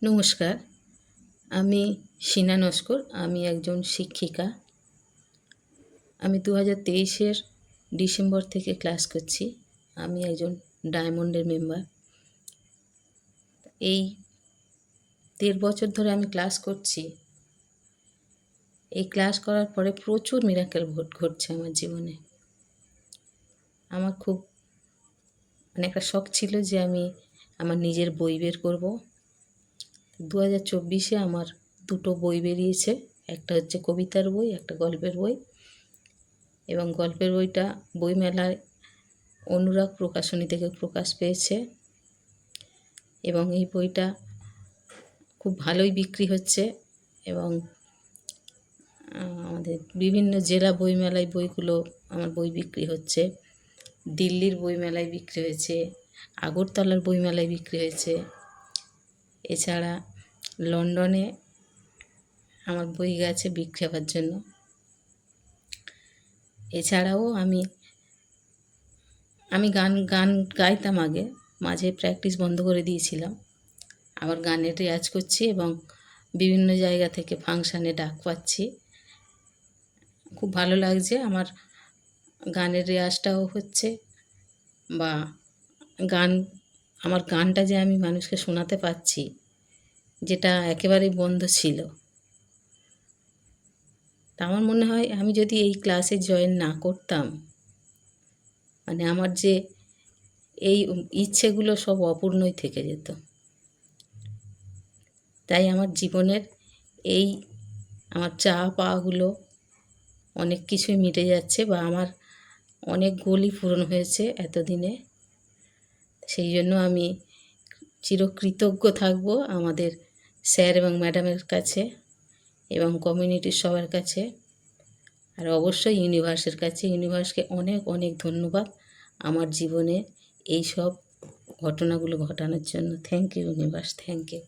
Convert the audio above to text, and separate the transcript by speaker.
Speaker 1: নমস্কার, আমি শীনা নস্কর। আমি একজন শিক্ষিকা। আমি 2023-এর ডিসেম্বর থেকে ক্লাস করছি। আমি একজন ডায়মন্ডের মেম্বার। এই 1.5 বছর ধরে আমি ক্লাস করছি। এই ক্লাস করার পরে প্রচুর মিরাকেল ঘটছে আমার জীবনে। আমার খুব একটা শখ ছিল যে আমি আমার নিজের বই বের করব। 2024-এ আমার 2টো বই বেরিয়েছে। একটা হচ্ছে কবিতার বই, একটা গল্পের বই। এবং গল্পের বইটা বইমেলায় অনুরাগ প্রকাশনী থেকে প্রকাশ পেয়েছে এবং এই বইটা খুব ভালোই বিক্রি হচ্ছে এবং আমাদের বিভিন্ন জেলা বইমেলায় বইগুলো আমার বই বিক্রি হচ্ছে। দিল্লির বইমেলায় বিক্রি হয়েছে, আগরতলার বইমেলায় বিক্রি হয়েছে। এছাড়া লন্ডনে আমার বই গেছে বিক্রি হওয়ার জন্য। এছাড়াও আমি গান গাইতাম আগে, মাঝে প্র্যাকটিস বন্ধ করে দিয়েছিলাম। আবার গানের রেয়াজ করছি এবং বিভিন্ন জায়গা থেকে ফাংশানে ডাক পাচ্ছি। খুব ভালো লাগছে। আমার গানের রেয়াজটাও হচ্ছে বা আমার গানটা যে আমি মানুষকে শোনাতে পারছি, যেটা একেবারেই বন্ধ ছিল। তা আমার মনে হয় আমি যদি এই ক্লাসে জয়েন না করতাম, আমার যে এই ইচ্ছেগুলো সব অপূর্ণই থেকে যেত। তাই আমার জীবনের আমার চাওয়া পাওয়াগুলো অনেক কিছুই মিটে যাচ্ছে বা আমার অনেক গোলই পূরণ হয়েছে এতদিনে। সেই জন্য আমি চিরকৃতজ্ঞ থাকব আমাদের স্যার এবং ম্যাডামের কাছে এবং কমিউনিটির সবার কাছে, আর অবশ্যই ইউনিভার্সের কাছে। ইউনিভার্সকে অনেক অনেক ধন্যবাদ আমার জীবনে এই সব ঘটনাগুলো ঘটানোর জন্য। Thank you universe, thank you.